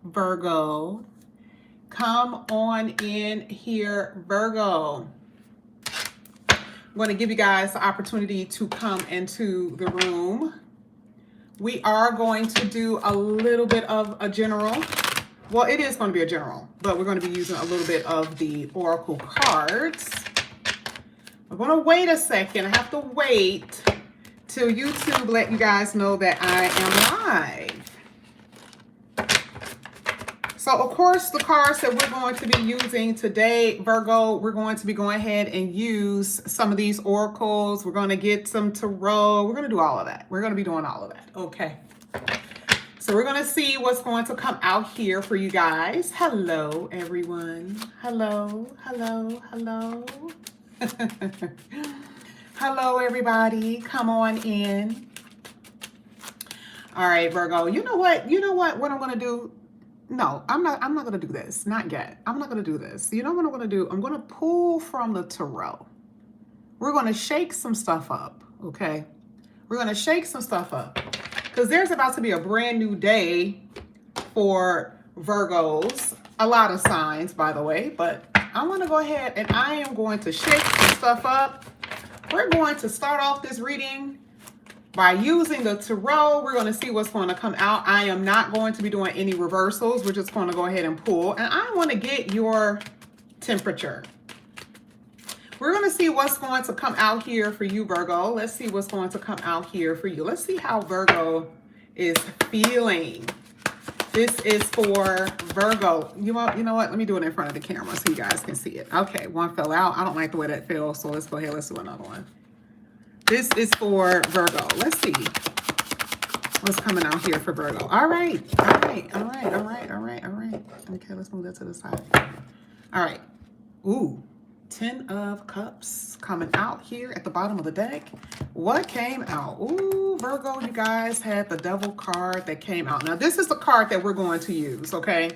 Virgo. Come on in here, Virgo. I'm going to give you guys the opportunity to come into the room. We are going to do a little bit of a general. Well, it is going to be a general, but we're going to be using a little bit of the oracle cards. I'm going to wait a second. I have to wait till YouTube let you guys know that I am live. So, of course, the cards that we're going to be using today, Virgo, we're going to be going ahead and use some of these oracles. We're going to get some tarot. We're going to do all of that. We're going to be doing all of that. Okay. So we're going to see what's going to come out here for you guys. Hello, everyone. Hello, hello, hello. Hello, everybody. Come on in. All right, Virgo. You know what? What I'm going to do? No, I'm not going to do this. Not yet. I'm not going to do this. You know what I'm going to do? I'm going to pull from the tarot. We're going to shake some stuff up, okay? We're going to shake some stuff up because there's about to be a brand new day for Virgos. A lot of signs, by the way, but I want to go ahead and I am going to shake some stuff up. We're going to start off this reading by using the tarot. We're going to see what's going to come out. I am not going to be doing any reversals. We're just going to go ahead and pull. And I want to get your temperature. We're going to see what's going to come out here for you, Virgo. Let's see what's going to come out here for you. Let's see how Virgo is feeling. This is for Virgo. You know what? Let me do it in front of the camera so you guys can see it. Okay, one fell out. I don't like the way that fell. So let's go ahead. Let's do another one. This is for Virgo. Let's see what's coming out here for Virgo. All right. Okay, let's move that to the side. All right. Ooh, 10 of Cups coming out here at the bottom of the deck. What came out? Ooh, Virgo, you guys had the Devil card that came out. Now, this is the card that we're going to use, okay?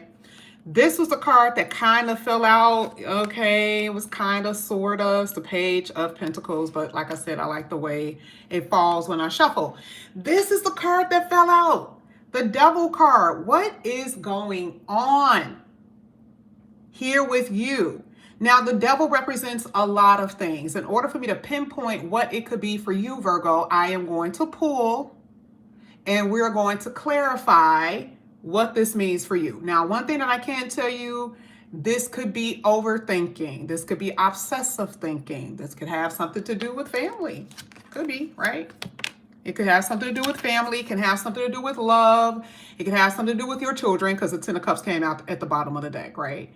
This was the card that kind of fell out. Okay, it was kind of, sort of. It's the Page of Pentacles, but like I said, I like the way it falls when I shuffle. This is the card that fell out. The Devil card. What is going on here with you? Now, the Devil represents a lot of things. In order for me to pinpoint what it could be for you, Virgo, I am going to pull and we're going to clarify what this means for you. Now, one thing that I can tell you, this could be overthinking. This could be obsessive thinking. This could have something to do with family. Could be, right? It could have something to do with family. It can have something to do with love. It can have something to do with your children because the 10 of Cups came out at the bottom of the deck, right?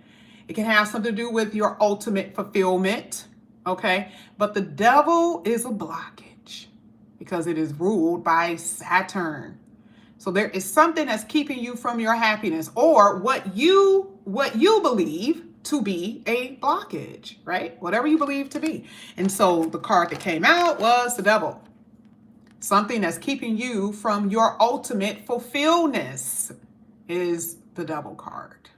It can have something to do with your ultimate fulfillment, okay? But the Devil is a blockage because it is ruled by Saturn. So there is something that's keeping you from your happiness or what you believe to be a blockage, right? Whatever you believe to be. And so the card that came out was the Devil. Something that's keeping you from your ultimate fulfillment is the Devil card.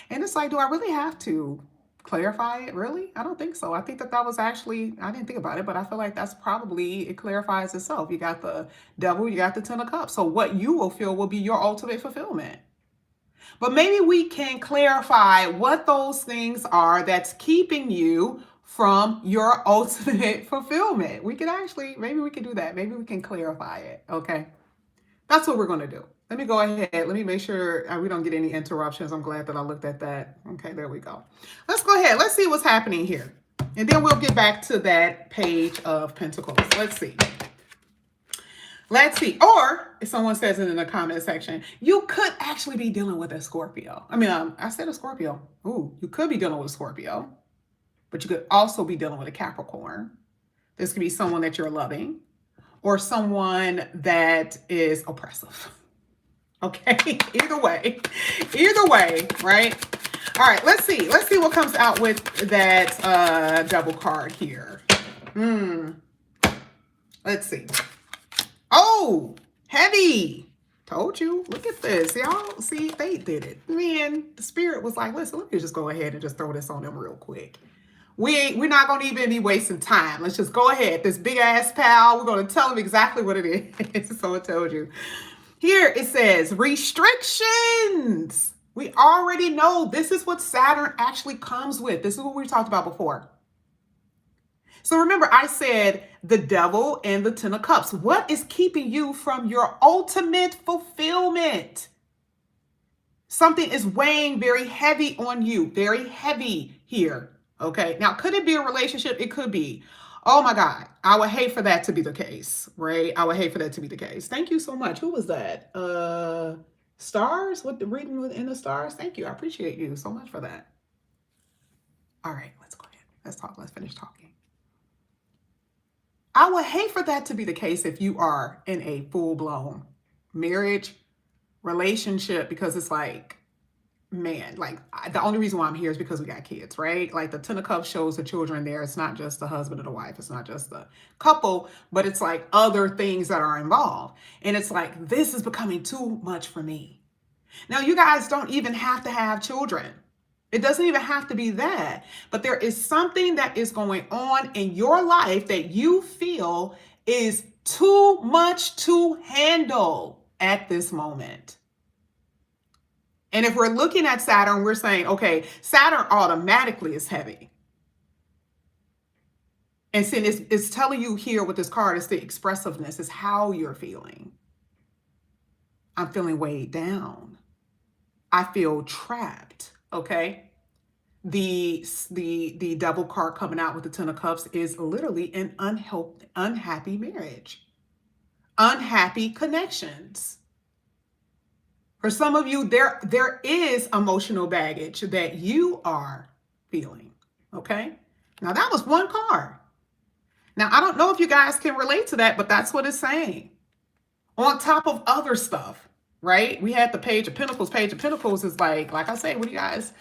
And it's like, do I really have to clarify it? Really? I don't think so. I think that was actually, I didn't think about it, but I feel like that's probably, it clarifies itself. You got the Devil, you got the 10 of Cups. So what you will feel will be your ultimate fulfillment. But maybe we can clarify what those things are that's keeping you from your ultimate fulfillment. We could actually, maybe we can do that. Maybe we can clarify it. Okay. That's what we're going to do. Let me go ahead. Let me make sure we don't get any interruptions. I'm glad that I looked at that. Okay, there we go. Let's go ahead. Let's see what's happening here. And then we'll get back to that Page of Pentacles. Let's see. Let's see. Or if someone says it in the comment section, you could actually be dealing with a Scorpio. I mean, I said a Scorpio. Ooh, you could be dealing with a Scorpio, but you could also be dealing with a Capricorn. This could be someone that you're loving or someone that is oppressive. Okay, either way, right? All right, let's see what comes out with that Devil card here. Let's see. Oh, heavy. Told you. Look at this. Y'all see, they did it. Man, the spirit was like, listen, let me just go ahead and just throw this on them real quick. We're not going to even be wasting time. Let's just go ahead. This big ass pal, we're going to tell them exactly what it is. So I told you. Here it says restrictions. We already know this is what Saturn actually comes with. This is what we talked about before. So remember, I said the devil and the 10 of cups. What is keeping you from your ultimate fulfillment? Something is weighing very heavy on you, very heavy here. Okay. Now, could it be a relationship? It could be. Oh my God. I would hate for that to be the case, right? I would hate for that to be the case. Thank you so much. Who was that? Stars? What the reading within the stars? Thank you. I appreciate you so much for that. All right, let's go ahead. Let's talk. Let's finish talking. I would hate for that to be the case if you are in a full-blown marriage relationship, because it's like, man, like the only reason why I'm here is because we got kids, right? Like the 10 of cups shows the children there. It's not just the husband and the wife. It's not just the couple, but it's like other things that are involved. And it's like, this is becoming too much for me. Now, you guys don't even have to have children. It doesn't even have to be that, but there is something that is going on in your life that you feel is too much to handle at this moment. And if we're looking at Saturn, we're saying, okay, Saturn automatically is heavy. And see, it's telling you here with this card, it's the expressiveness, is how you're feeling. I'm feeling weighed down. I feel trapped. Okay. The devil card coming out with the 10 of cups is literally an unhappy marriage, unhappy connections. For some of you, there is emotional baggage that you are feeling. Okay. Now that was one card. Now, I don't know if you guys can relate to that, but that's what it's saying. On top of other stuff, right? We had the Page of Pentacles. Page of Pentacles is like I say, what do you guys,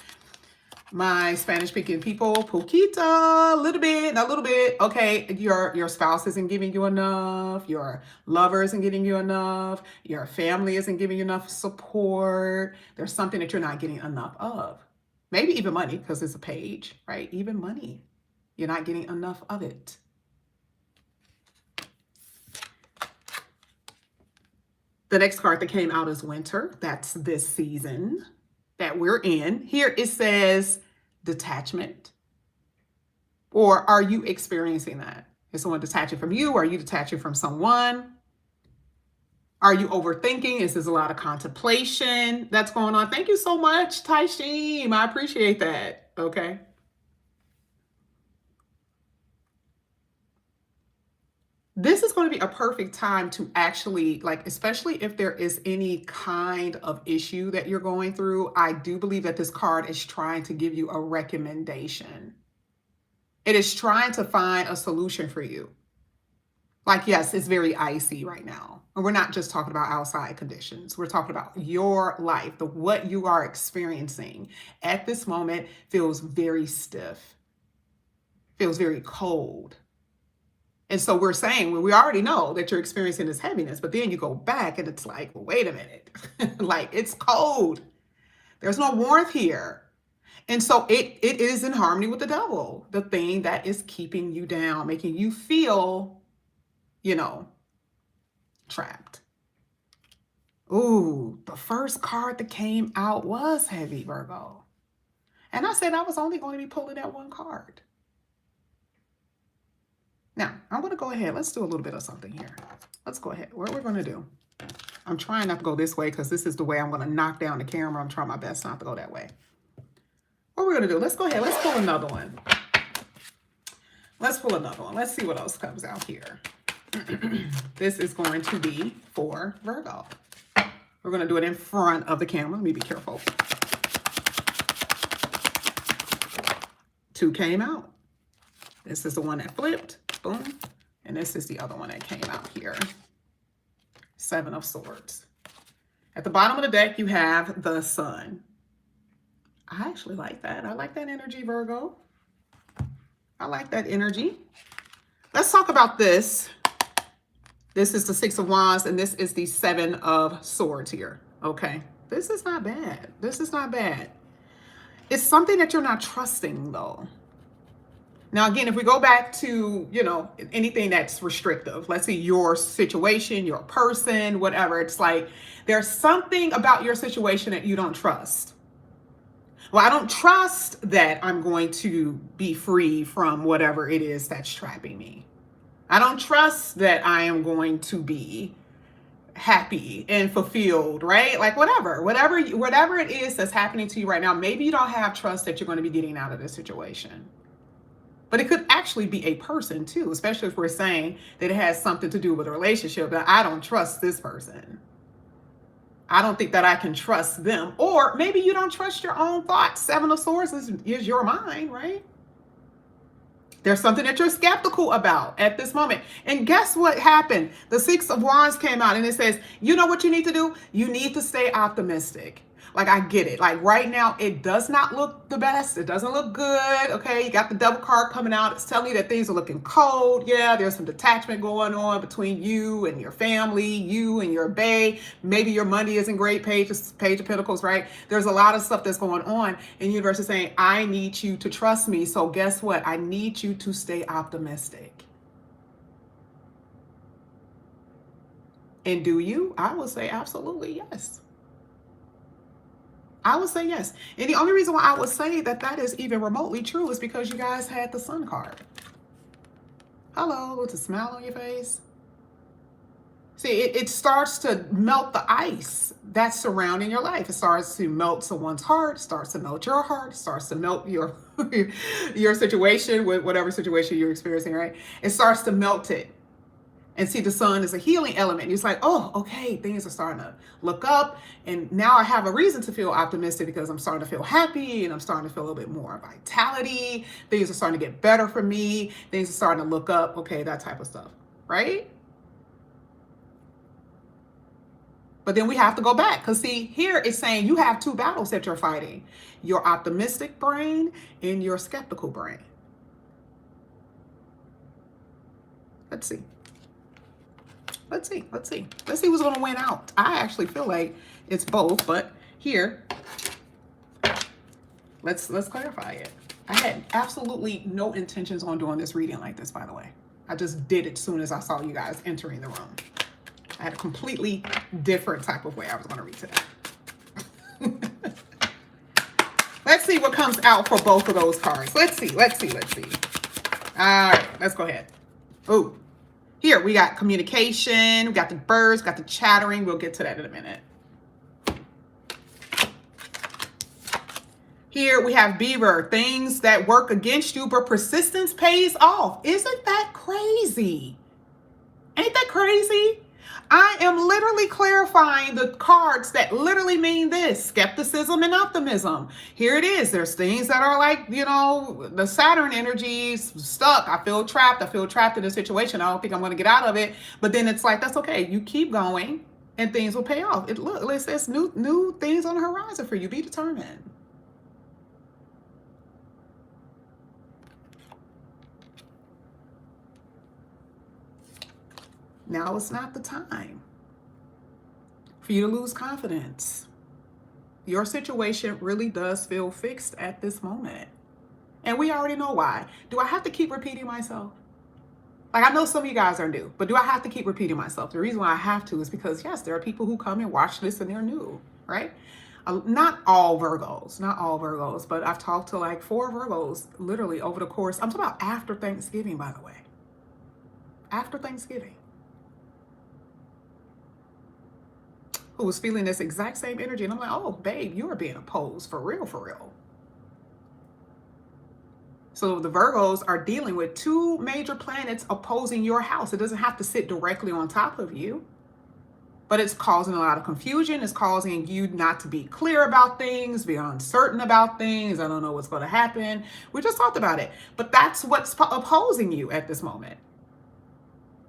my Spanish speaking people, poquito, a little bit. Okay, your spouse isn't giving you enough. Your lover isn't giving you enough. Your family isn't giving you enough support. There's something that you're not getting enough of. Maybe even money, because it's a page, right? Even money. You're not getting enough of it. The next card that came out is winter. That's this season that we're in. Here it says detachment. Or are you experiencing that? Is someone detaching from you? Are you detaching from someone? Are you overthinking? Is there a lot of contemplation that's going on? Thank you so much, Taishim. I appreciate that. Okay. This is going to be a perfect time to actually, like, especially if there is any kind of issue that you're going through, I do believe that this card is trying to give you a recommendation. It is trying to find a solution for you. Like, yes, it's very icy right now. And we're not just talking about outside conditions. We're talking about your life. What you are experiencing at this moment feels very stiff, feels very cold. And so we're saying, well, we already know that you're experiencing this heaviness, but then you go back and it's like, well, wait a minute, like it's cold. There's no warmth here. And so it is in harmony with the devil, the thing that is keeping you down, making you feel, trapped. Ooh, the first card that came out was heavy, Virgo. And I said I was only going to be pulling that one card. Now, I'm going to go ahead. Let's do a little bit of something here. Let's go ahead. What we're going to do. I'm trying not to go this way because this is the way I'm going to knock down the camera. I'm trying my best not to go that way. What we're going to do, let's go ahead. Let's pull another one. Let's pull another one. Let's see what else comes out here. This is going to be for Virgo. We're going to do it in front of the camera. Let me be careful. 2 came out. This is the one that flipped. Boom. And this is the other one that came out here. 7 of Swords. At the bottom of the deck, you have the Sun. I actually like that. I like that energy, Virgo. I like that energy. Let's talk about this. This is the 6 of Wands, and this is the 7 of Swords here. Okay. This is not bad. This is not bad. It's something that you're not trusting, though. Now, again, if we go back to, anything that's restrictive, let's say your situation, your person, whatever, it's like there's something about your situation that you don't trust. Well, I don't trust that I'm going to be free from whatever it is that's trapping me. I don't trust that I am going to be happy and fulfilled, right? Like whatever it is that's happening to you right now, maybe you don't have trust that you're going to be getting out of this situation. But it could actually be a person too, especially if we're saying that it has something to do with a relationship, that I don't trust this person. I don't think that I can trust them. Or maybe you don't trust your own thoughts. Seven of Swords is your mind, right? There's something that you're skeptical about at this moment. And guess what happened? The Six of Wands came out and it says, you know what you need to do? You need to stay optimistic. Like, I get it. Like right now, it does not look the best. It doesn't look good. Okay. You got the Devil card coming out. It's telling you that things are looking cold. Yeah. There's some detachment going on between you and your family, you and your bae. Maybe your money isn't great. Page of Pentacles, right? There's a lot of stuff that's going on. And the universe is saying, I need you to trust me. So guess what? I need you to stay optimistic. And do you? I would say absolutely yes. I would say yes. And the only reason why I would say that that is even remotely true is because you guys had the Sun card. Hello, with a smile on your face. See, it starts to melt the ice that's surrounding your life. It starts to melt someone's heart, starts to melt your heart, starts to melt your your situation, with whatever situation you're experiencing, right? It starts to melt it. And see, the sun is a healing element. It's like, oh, okay, things are starting to look up. And now I have a reason to feel optimistic because I'm starting to feel happy and I'm starting to feel a little bit more vitality. Things are starting to get better for me. Things are starting to look up. Okay, that type of stuff, right? But then we have to go back because see, here it's saying you have two battles that you're fighting. Your optimistic brain and your skeptical brain. Let's see. Let's see who's going to win out. I actually feel like it's both, but here, let's clarify it. I had absolutely no intentions on doing this reading like this, by the way. I just did it as soon as I saw you guys entering the room. I had a completely different type of way I was going to read today. Let's see what comes out for both of those cards. Let's see. All right, let's go ahead. Oh. Here, we got communication, we got the birds, got the chattering. We'll get to that in a minute. Here, we have Beaver, things that work against you, but persistence pays off. Isn't that crazy? Ain't that crazy? I am literally clarifying the cards that literally mean this: skepticism and optimism. Here it is. There's things that are like, the Saturn energy's stuck. I feel trapped in a situation. I don't think I'm going to get out of it. But then it's like, that's okay. You keep going and things will pay off. It says new things on the horizon for you. Be determined. Now is not the time for you to lose confidence. Your situation really does feel fixed at this moment. And we already know why. Do I have to keep repeating myself? Like, I know some of you guys are new, but do I have to keep repeating myself? The reason why I have to is because, yes, there are people who come and watch this and they're new, right? Not all Virgos, but I've talked to like 4 Virgos literally over the course. I'm talking about after Thanksgiving, by the way. After Thanksgiving. Who was feeling this exact same energy. And I'm like, oh, babe, you are being opposed for real, for real. So the Virgos are dealing with 2 major planets opposing your house. It doesn't have to sit directly on top of you, but it's causing a lot of confusion. It's causing you not to be clear about things, be uncertain about things. I don't know what's going to happen. We just talked about it, but that's what's opposing you at this moment.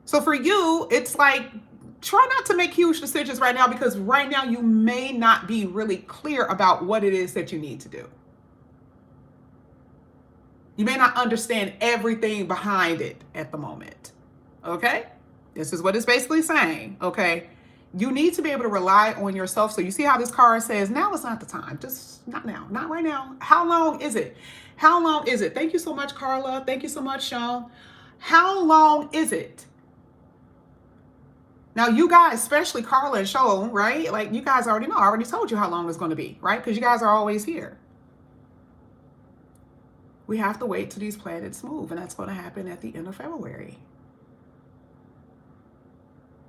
So for you, it's like, try not to make huge decisions right now, because right now you may not be really clear about what it is that you need to do. You may not understand everything behind it at the moment. Okay? This is what it's basically saying. Okay? You need to be able to rely on yourself. So you see how this card says, now is not the time. Just not now, not right now. How long is it? How long is it? Thank you so much, Carla. Thank you so much, Sean. How long is it? Now, you guys, especially Carla and Sean, right? Like, you guys already know. I already told you how long it's going to be, right? Because you guys are always here. We have to wait till these planets move, and that's going to happen at the end of February.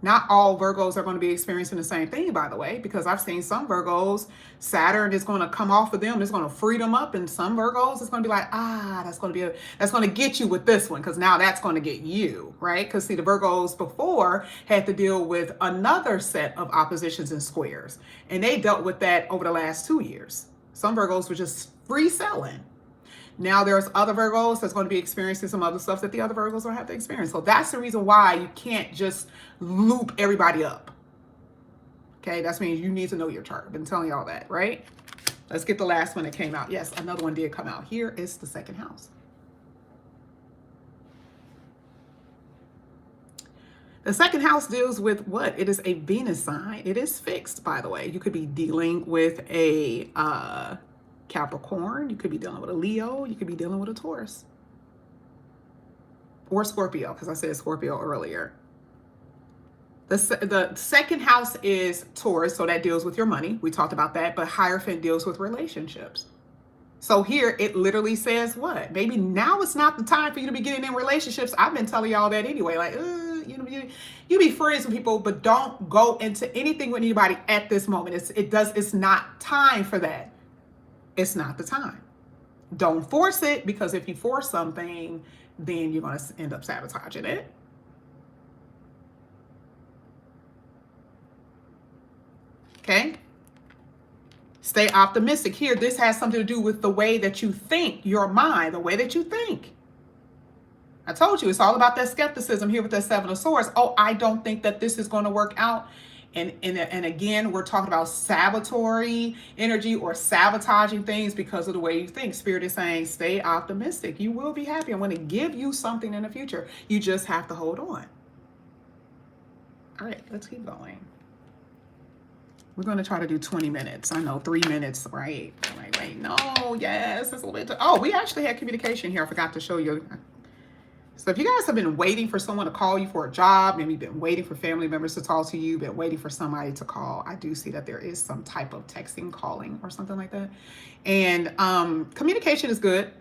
Not all Virgos are going to be experiencing the same thing, by the way, because I've seen some Virgos, Saturn is going to come off of them. It's going to free them up. And some Virgos, it's going to be like, that's going to get you with this one, because now that's going to get you, right? Because see, the Virgos before had to deal with another set of oppositions and squares. And they dealt with that over the last 2 years. Some Virgos were just free selling. Now there's other Virgos that's going to be experiencing some other stuff that the other Virgos don't have to experience. So that's the reason why you can't just loop everybody up. Okay, that means you need to know your chart. I've been telling you all that, right? Let's get the last one that came out. Yes, another one did come out. Here is the second house. The second house deals with what? It is a Venus sign. It is fixed, by the way. You could be dealing with a Capricorn, you could be dealing with a Leo, you could be dealing with a Taurus or Scorpio, because I said Scorpio earlier. The second house is Taurus, so that deals with your money. We talked about that, but Hierophant deals with relationships. So here it literally says what? Maybe now it's not the time for you to be getting in relationships. I've been telling y'all that anyway. Like, you be friends with people, but don't go into anything with anybody at this moment. It's not time for that. It's not the time. Don't force it, because if you force something, then you're going to end up sabotaging it. Okay? Stay optimistic. Here, this has something to do with the way that you think, your mind, the way that you think. I told you, it's all about that skepticism here with that Seven of Swords. Oh, I don't think that this is going to work out. And again, we're talking about sabotory energy or sabotaging things because of the way you think. Spirit is saying, stay optimistic. You will be happy. I'm going to give you something in the future. You just have to hold on. All right, let's keep going. We're going to try to do 20 minutes. I know 3 minutes, right? Wait. No, yes, it's a little bit. Oh, we actually had communication here. I forgot to show you. So if you guys have been waiting for someone to call you for a job, maybe you've been waiting for family members to talk to you, been waiting for somebody to call, I do see that there is some type of texting, calling, or something like that. And communication is good.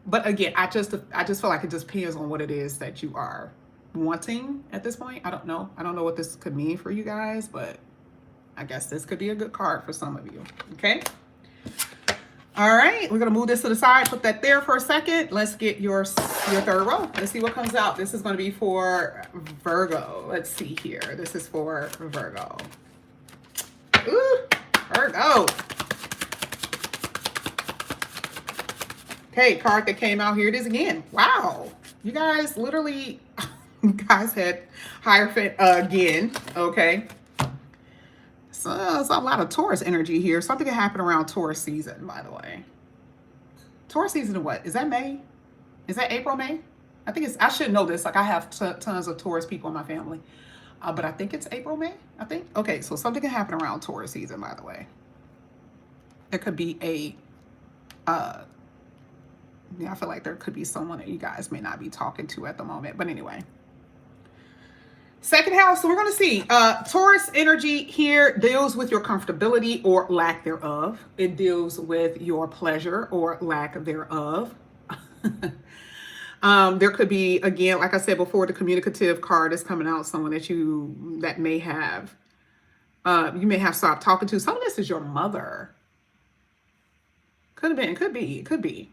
But again, I just feel like it just depends on what it is that you are wanting at this point. I don't know. I don't know what this could mean for you guys, but I guess this could be a good card for some of you. Okay. All right, we're going to move this to the side, put that there for a second. Let's get your third row. Let's see what comes out. This is going to be for Virgo. Let's see here. This is for Virgo. Ooh, Virgo. Okay, card that came out, here it is again. Wow. You guys literally, you guys had Hierophant again, okay? So it's a lot of Taurus energy here. Something can happen around Taurus season, by the way. Taurus season of what? Is that May? Is that April, May? I think it's, I should know this. Like I have tons of Taurus people in my family. But I think it's April, May, I think. Okay, so something can happen around Taurus season, by the way. There could be a, yeah, I feel like there could be someone that you guys may not be talking to at the moment. But anyway. Second house, so we're going to see Taurus energy here deals with your comfortability or lack thereof. It deals with your pleasure or lack thereof. There could be, again, like I said before, the communicative card is coming out, someone that you may have stopped talking to. Some of this is your mother. Could have been, could be.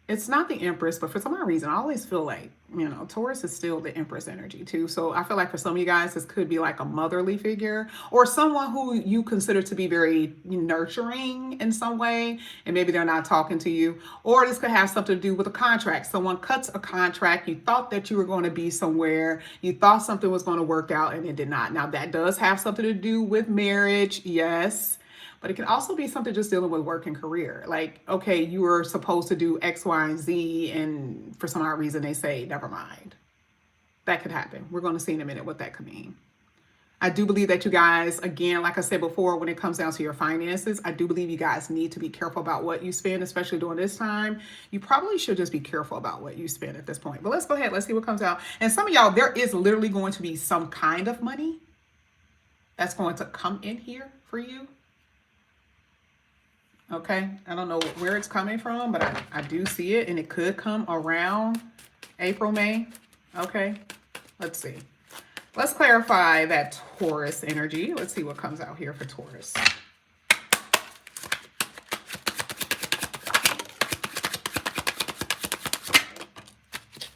It's not the Empress, but for some odd reason, I always feel like, you know, Taurus is still the Empress energy too. So I feel like for some of you guys, this could be like a motherly figure or someone who you consider to be very nurturing in some way. And maybe they're not talking to you. Or this could have something to do with a contract. Someone cuts a contract. You thought that you were going to be somewhere. You thought something was going to work out and it did not. Now that does have something to do with marriage. Yes. But it can also be something just dealing with work and career. Like, okay, you were supposed to do X, Y, and Z, and for some odd reason they say, never mind. That could happen. We're going to see in a minute what that could mean. I do believe that you guys, again, like I said before, when it comes down to your finances, I do believe you guys need to be careful about what you spend, especially during this time. You probably should just be careful about what you spend at this point. But let's go ahead. Let's see what comes out. And some of y'all, there is literally going to be some kind of money that's going to come in here for you. Okay. I don't know where it's coming from, but I do see it, and it could come around April, May. Okay. Let's see. Let's clarify that Taurus energy. Let's see what comes out here for Taurus.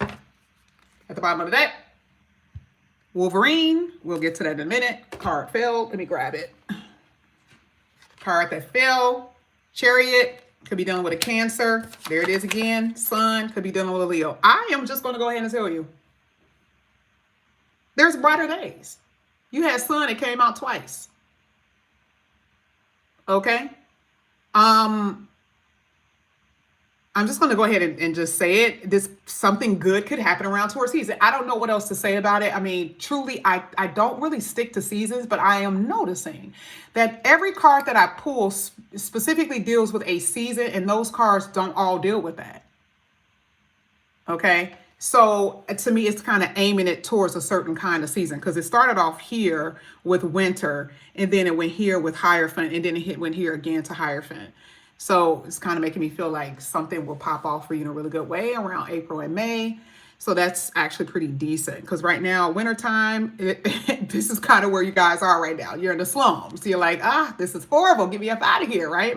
At the bottom of the deck, Wolverine. We'll get to that in a minute. Card fell. Let me grab it. Card that fell. Chariot. Could be dealing with a Cancer. There it is again. Sun. Could be dealing with a Leo. I am just going to go ahead and tell you. There's brighter days. You had Sun, it came out twice. Okay. I'm just going to go ahead and just say it. Something good could happen around Taurus season. I don't know what else to say about it. I mean, truly, I don't really stick to seasons, but I am noticing that every card that I pull specifically deals with a season, and those cards don't all deal with that. Okay. So to me, it's kind of aiming it towards a certain kind of season, because it started off here with winter, and then it went here with Hierophant, and then it went here again to Hierophant. So it's kind of making me feel like something will pop off for you in a really good way around April and May. So that's actually pretty decent, because right now, wintertime, this is kind of where you guys are right now. You're in the slums. You're like, this is horrible. Get me up out of here, right?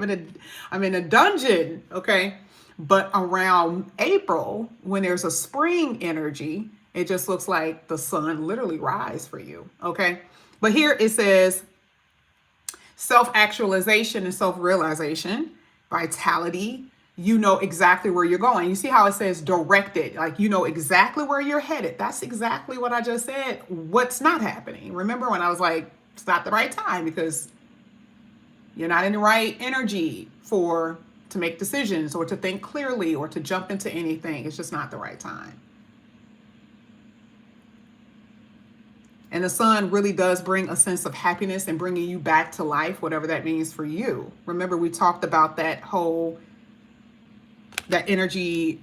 I'm in a dungeon, okay? But around April, when there's a spring energy, it just looks like the sun literally rise for you, okay? But here it says self-actualization and self-realization, vitality. You know exactly where you're going. You see how it says directed, like you know exactly where you're headed. That's exactly what I just said. What's not happening? Remember when I was like, it's not the right time because you're not in the right energy to make decisions or to think clearly or to jump into anything. It's just not the right time. And the sun really does bring a sense of happiness and bringing you back to life, whatever that means for you. Remember, we talked about that energy.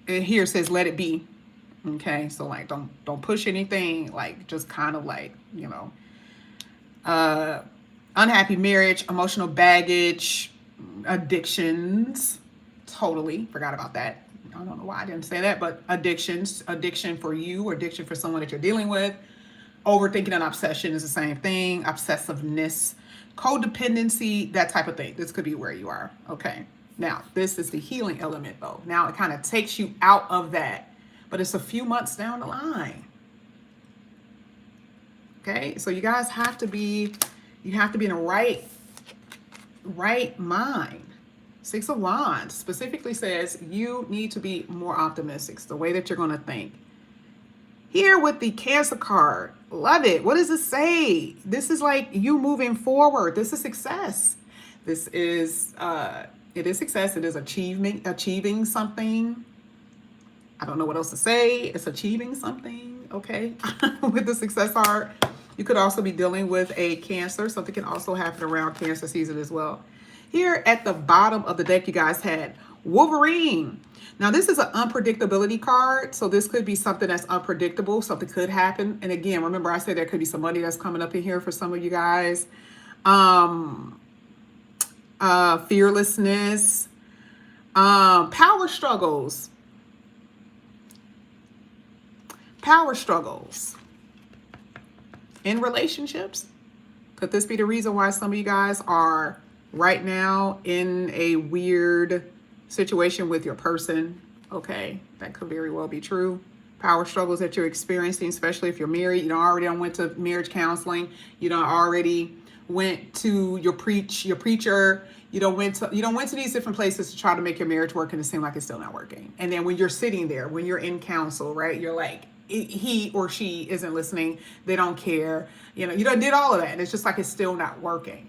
And here it says, let it be. Okay. So like, don't push anything. Like, just kind of like, unhappy marriage, emotional baggage, addictions. Totally forgot about that. I don't know why I didn't say that, but addiction for you, or addiction for someone that you're dealing with. Overthinking and obsession is the same thing. Obsessiveness, codependency, that type of thing. This could be where you are. Okay. Now, this is the healing element though. Now it kind of takes you out of that, but it's a few months down the line. Okay. So you guys have to be in a right mind. Six of Wands specifically says you need to be more optimistic. It's the way that you're going to think. Here with the Cancer card, love it. What does it say? This is like you moving forward. This is success. This is, it is success. It is achieving something. I don't know what else to say. It's achieving something. Okay. With the success card, you could also be dealing with a Cancer. Something can also happen around Cancer season as well. Here at the bottom of the deck, you guys had Wolverine. Now, this is an unpredictability card. So this could be something that's unpredictable. Something could happen. And again, remember I said there could be some money that's coming up in here for some of you guys. Fearlessness, power struggles in relationships. Could this be the reason why some of you guys are right now in a weird situation with your person? Okay, that could very well be true. Power struggles that you're experiencing, especially if you're married. You already went to marriage counseling. You already went to your preacher. You went to these different places to try to make your marriage work, and it seems like it's still not working. And then when you're sitting there, when you're in counsel, right, you're like, he or she isn't listening. They don't care. You done did all of that, and it's just like it's still not working.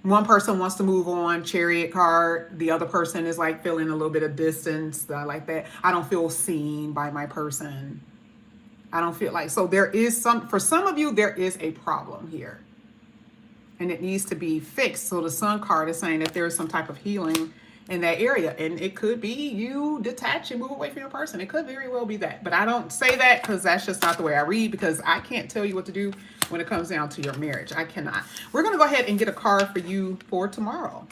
One person wants to move on, Chariot card. The other person is like feeling a little bit of distance, like that. I don't feel seen by my person. I don't feel like, so there is for some of you, there is a problem here. And it needs to be fixed. So the Sun card is saying that there is some type of healing in that area. And it could be you detach and move away from your person. It could very well be that. But I don't say that because that's just not the way I read, because I can't tell you what to do when it comes down to your marriage. I cannot. We're going to go ahead and get a card for you for tomorrow.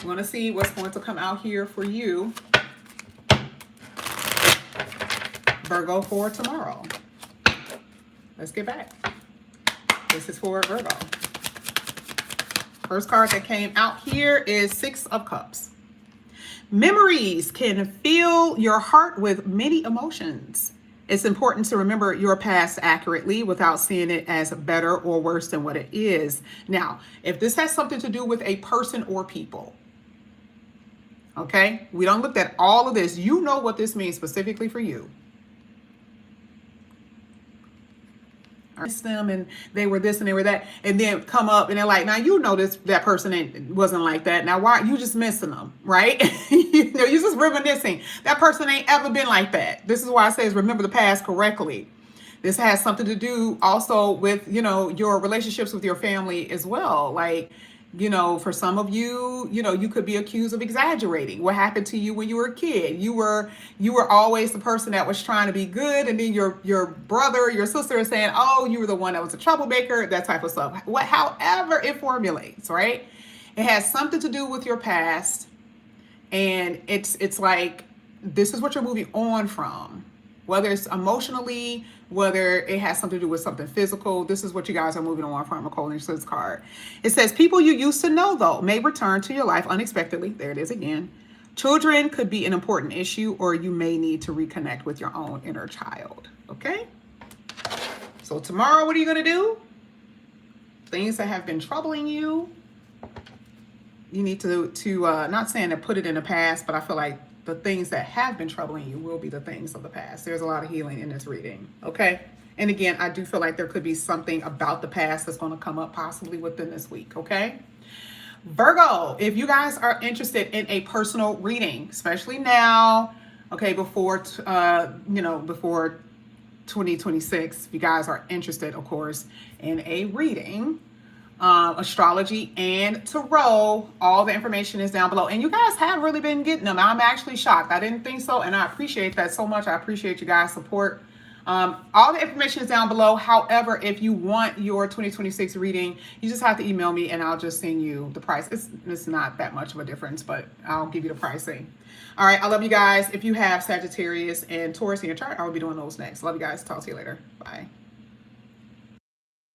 We want to see what's going to come out here for you, Virgo, for tomorrow. Let's get back. This is for Virgo. First card that came out here is Six of Cups. Memories can fill your heart with many emotions. It's important to remember your past accurately without seeing it as better or worse than what it is. Now, if this has something to do with a person or people, okay, we don't look at all of this. You know what this means specifically for you. Them and they were this and they were that, and then come up and they're like, now you know this, that person wasn't like that. Now why you just missing them, right? You know, you're just reminiscing. That person ain't ever been like that. This is why I say is remember the past correctly. This has something to do also with, you know, your relationships with your family as well. Like, you know, for some of you, you know, you could be accused of exaggerating what happened to you when you were a kid. You were always the person that was trying to be good, and then your brother, your sister is saying, oh, you were the one that was a troublemaker, that type of stuff. However it formulates, right? It has something to do with your past, and it's like this is what you're moving on from. Whether it's emotionally, whether it has something to do with something physical, this is what you guys are moving on from, a Colin Says card. It says, people you used to know, though, may return to your life unexpectedly. There it is again. Children could be an important issue, or you may need to reconnect with your own inner child. Okay? So tomorrow, what are you going to do? Things that have been troubling you, you need to not saying to put it in the past, but I feel like the things that have been troubling you will be the things of the past. There's a lot of healing in this reading, okay? And again, I do feel like there could be something about the past that's going to come up possibly within this week, okay? Virgo, if you guys are interested in a personal reading, especially now, okay, before 2026, if you guys are interested, of course, in a reading, astrology and tarot, all the information is down below, and you guys have really been getting them. I'm actually shocked. I didn't think so, and I appreciate that so much. I appreciate you guys' support. All the information is down below. However, if you want your 2026 reading, you just have to email me and I'll just send you the price. It's not that much of a difference, but I'll give you the pricing. All right, I love you guys. If you have Sagittarius and Taurus in your chart, I will be doing those next. Love you guys. Talk to you later. Bye.